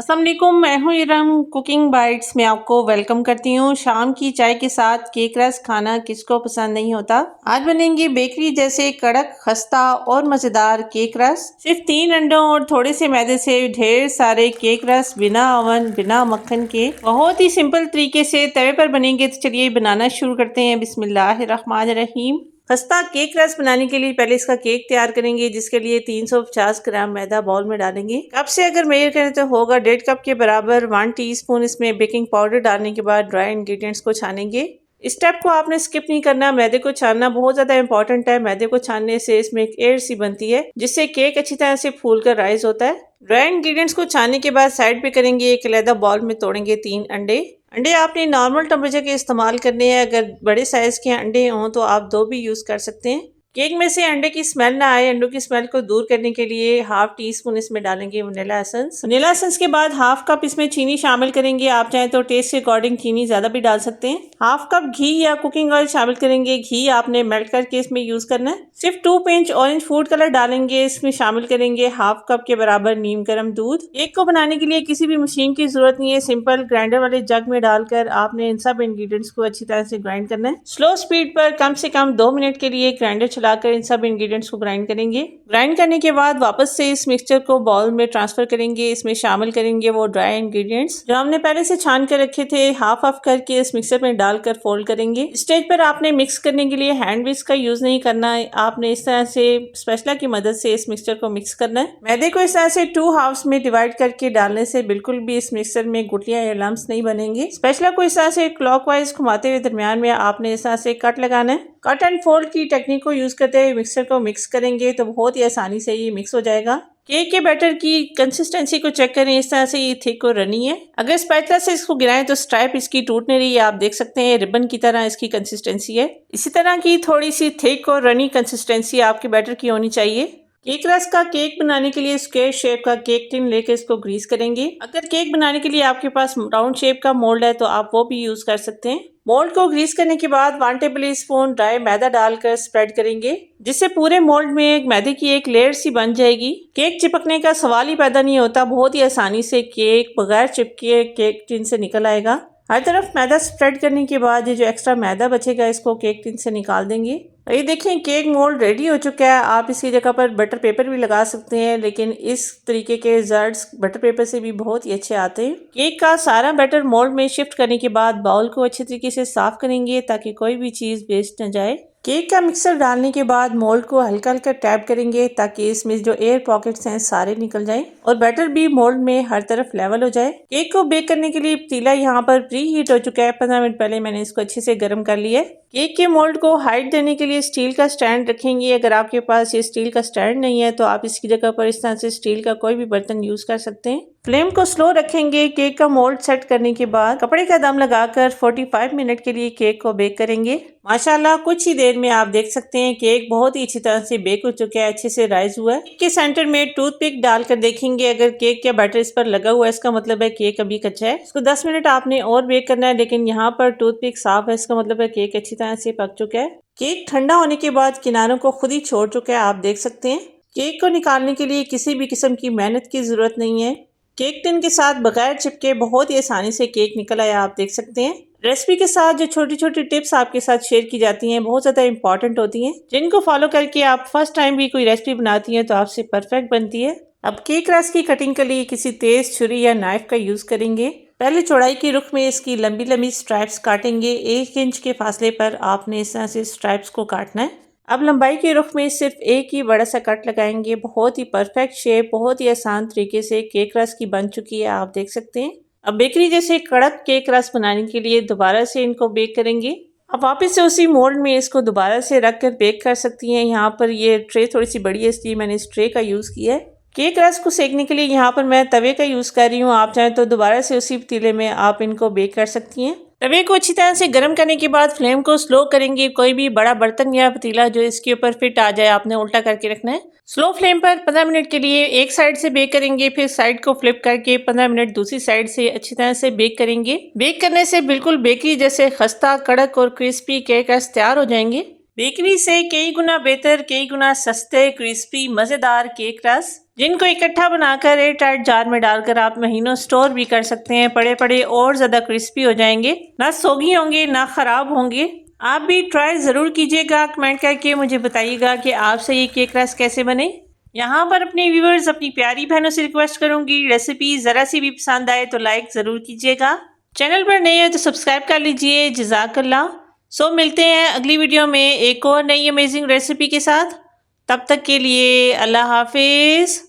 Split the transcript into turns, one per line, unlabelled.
अस्सलाम वालेकुम, मैं हूँ इरम। कुकिंग बाइट्स में आपको वेलकम करती हूँ। शाम की चाय के साथ केक रस खाना किसको पसंद नहीं होता। आज बनेंगे बेकरी जैसे कड़क, खस्ता और मज़ेदार केक रस। सिर्फ 3 अंडों और थोड़े से मैदे से ढेर सारे केक रस, बिना ओवन, बिना मक्खन के बहुत ही सिंपल तरीके से तवे पर बनेंगे। तो चलिए बनाना शुरू करते हैं। बिस्मिल्लाहिर्रहमानिर्रहीम। खस्ता केक रस बनाने के लिए पहले इसका केक तैयार करेंगे, जिसके लिए 350 ग्राम मैदा बाउल में डालेंगे। कप से अगर मेजर करें तो होगा 1.5 कप के बराबर। 1 टीस्पून इसमें बेकिंग पाउडर डालने के बाद ड्राई इंग्रेडिएंट्स को छानेंगे। इस स्टेप को आपने स्किप नहीं करना। मैदे को छानना बहुत ज्यादा इंपॉर्टेंट है। मैदे को छानने से इसमें एक एयर सी बनती है, जिससे केक अच्छी तरह से फूल कर राइज होता है। ड्राई इंग्रेडिएंट्स को छानने के बाद साइड पे करेंगे। एक अलग बाउल में तोड़ेंगे 3 अंडे। अंडे आपने नॉर्मल टेम्परेचर के इस्तेमाल करने हैं। अगर बड़े साइज के अंडे हों तो आप 2 भी यूज कर सकते हैं। केक में से अंडे की स्मेल ना आए, अंडों की स्मेल को दूर करने के लिए 1/2 टीस्पून इसमें डालेंगे वनीला एसेंस। वनीला एसेंस के बाद 1/2 कप इसमें चीनी शामिल करेंगे। आप चाहें तो टेस्ट के अकॉर्डिंग चीनी ज्यादा भी डाल सकते हैं। 1/2 कप घी या कुकिंग ऑयल शामिल करेंगे। घी आपने मेल्ट करके इसमें यूज करना है। सिर्फ 2 पिंच ऑरेंज फूड कलर डालेंगे। इसमें शामिल करेंगे 1/2 कप के बराबर नीम गर्म दूध। केक को बनाने के लिए किसी भी मशीन की जरूरत नहीं है। सिंपल ग्राइंडर वाले जग में डालकर आपने इन सब इंग्रेडिएंट्स को अच्छी तरह से ग्राइंड करना है। स्लो स्पीड पर कम से कम 2 मिनट के लिए ग्राइंडर चलाकर इन सब इंग्रेडिएंट्स को ग्राइंड करेंगे। ग्राइंड करने के बाद वापस से इस मिक्सचर को बाउल में ट्रांसफर करेंगे। इसमें शामिल करेंगे वो ड्राई इंग्रेडिएंट्स जो हमने पहले से छान कर रखे थे। हाफ हाफ करके इस मिक्सर में डालकर फोल्ड करेंगे। स्टेज पर आपने मिक्स करने के लिए हैंड विस्क का यूज नहीं करना है। आपने इस तरह से स्पैचुला की मदद से इस मिक्सचर को मिक्स करना है। मैदे को इस तरह से 2 हाफ्स में डिवाइड करके डालने से बिल्कुल भी इस मिक्सचर में गुठलियां या लम्स नहीं बनेंगे। स्पैचुला को इस तरह से क्लॉकवाइज घुमाते हुए दरमियान में आपने इस तरह से कट लगाना है। कट एंड फोल्ड की टेक्निक को यूज करते हुए मिक्सर को मिक्स करेंगे तो बहुत ही आसानी से ये मिक्स हो जाएगा। केक के बैटर की कंसिस्टेंसी को चेक करें। इस तरह से ये थिक और रनी है। अगर स्पैचुला से इसको गिराएं तो स्ट्राइप इसकी टूट नहीं रही है। आप देख सकते हैं रिबन की तरह इसकी कंसिस्टेंसी है। इसी तरह की थोड़ी सी थिक और रनी कंसिस्टेंसी आपके बैटर की होनी चाहिए। केक रस का केक बनाने के लिए स्क्वायर शेप का केक टिन लेकर इसको ग्रीस करेंगे। अगर केक बनाने के लिए आपके पास राउंड शेप का मोल्ड है तो आप वो भी यूज कर सकते हैं। मोल्ड को ग्रीस करने के बाद 1 टेबल स्पून ड्राई मैदा डालकर स्प्रेड करेंगे, जिससे पूरे मोल्ड में एक मैदे की एक लेयर सी बन जाएगी। केक चिपकने का सवाल ही पैदा नहीं होता। बहुत ही आसानी से केक बगैर चिपके केक टिन से निकल आएगा। हर तरफ मैदा स्प्रेड करने के बाद ये जो एक्स्ट्रा मैदा बचेगा इसको केक टिन से निकाल देंगे। ये देखें केक मोल्ड रेडी हो चुका है। आप इसकी जगह पर बटर पेपर भी लगा सकते हैं, लेकिन इस तरीके के रिजल्ट्स बटर पेपर से भी बहुत ही अच्छे आते हैं। केक का सारा बैटर मोल्ड में शिफ्ट करने के बाद बाउल को अच्छे तरीके से साफ करेंगे ताकि कोई भी चीज़ वेस्ट न जाए। केक का मिक्सर डालने के बाद मोल्ड को हल्का हल्का टैप करेंगे ताकि इसमें जो एयर पॉकेट्स हैं सारे निकल जाएं और बैटर भी मोल्ड में हर तरफ लेवल हो जाए। केक को बेक करने के लिए पतीला यहाँ पर प्री हीट हो चुका है। 15 मिनट पहले मैंने इसको अच्छे से गर्म कर लिया है। केक के मोल्ड को हाइट देने के लिए स्टील का स्टैंड रखेंगे। अगर आपके पास ये स्टील का स्टैंड नहीं है तो आप इसकी जगह पर इस तरह से स्टील का कोई भी बर्तन यूज कर सकते हैं। फ्लेम को स्लो रखेंगे। केक का मोल्ड सेट करने के बाद कपड़े का दम लगाकर 45 मिनट के लिए केक को बेक करेंगे। माशाल्लाह कुछ ही देर में आप देख सकते हैं केक बहुत ही अच्छी तरह से बेक हो चुका है, अच्छे से राइज हुआ है। केक के सेंटर में टूथपिक डालकर देखेंगे। अगर केक का बैटर इस पर लगा हुआ है इसका मतलब है केक अभी कच्चा है। इसको 10 मिनट आपने और बेक करना है, लेकिन यहाँ पर टूथपिक साफ है, इसका मतलब है केक अच्छी तरह से पक चुका है। केक ठंडा होने के बाद किनारों को खुद ही छोड़ चुका है, आप देख सकते हैं। केक को निकालने के लिए किसी भी किस्म की मेहनत की जरूरत नहीं है। केक टिन के साथ बगैर चिपके बहुत ही आसानी से केक निकल आया, आप देख सकते हैं। रेसिपी के साथ जो छोटी छोटी टिप्स आपके साथ शेयर की जाती हैं बहुत ज़्यादा इंपॉर्टेंट होती हैं, जिनको फॉलो करके आप फर्स्ट टाइम भी कोई रेसिपी बनाती हैं तो आपसे परफेक्ट बनती है। अब केक रस की कटिंग के लिए किसी तेज छुरी या नाइफ का यूज़ करेंगे। पहले चौड़ाई के रुख में इसकी लंबी लंबी स्ट्राइप्स काटेंगे। 1 इंच के फासले पर आपने इस तरह से स्ट्राइप्स को काटना है। अब लंबाई के रुख में सिर्फ एक ही बड़ा सा कट लगाएंगे। बहुत ही परफेक्ट शेप बहुत ही आसान तरीके से केक रस की बन चुकी है, आप देख सकते हैं। अब बेकरी जैसे कड़क केक रस बनाने के लिए दोबारा से इनको बेक करेंगे। अब वापस से उसी मोल्ड में इसको दोबारा से रख कर बेक कर सकती हैं। यहाँ पर ये ट्रे थोड़ी सी बड़ी है इसलिए मैंने इस ट्रे का यूज़ किया है। केक रस को सेकने के लिए यहाँ पर मैं तवे का यूज़ कर रही हूँ। आप चाहें तो दोबारा से उसी पतीले में आप इनको बेक कर सकती हैं। तवे को अच्छी तरह से गर्म करने के बाद फ्लेम को स्लो करेंगे। कोई भी बड़ा बर्तन या पतीला जो इसके ऊपर फिट आ जाए आपने उल्टा करके रखना है। स्लो फ्लेम पर 15 मिनट के लिए एक साइड से बेक करेंगे, फिर साइड को फ्लिप करके 15 मिनट दूसरी साइड से अच्छी तरह से बेक करेंगे। बेक करने से बिल्कुल बेकरी जैसे खस्ता, कड़क और क्रिस्पी केक रस तैयार हो जाएंगे। बेकरी से कई गुना बेहतर, कई गुना सस्ते, क्रिस्पी, मज़ेदार केक रस जिनको इकट्ठा बनाकर एयर टाइट जार में डालकर आप महीनों स्टोर भी कर सकते हैं। पड़े पड़े और ज़्यादा क्रिस्पी हो जाएंगे, ना सोगी होंगे ना ख़राब होंगे। आप भी ट्राई ज़रूर कीजिएगा, कमेंट करके मुझे बताइएगा कि आपसे ये केक रस कैसे बने। यहाँ पर अपने व्यूअर्स, अपनी प्यारी बहनों से रिक्वेस्ट करूँगी, रेसिपी ज़रा सी भी पसंद आए तो लाइक ज़रूर कीजिएगा। चैनल पर नए हैं तो सब्सक्राइब कर लीजिए। जज़ाकल्लाह। सो मिलते हैं अगली वीडियो में एक और नई अमेजिंग रेसिपी के साथ। तब तक के लिए अल्लाह हाफिज़।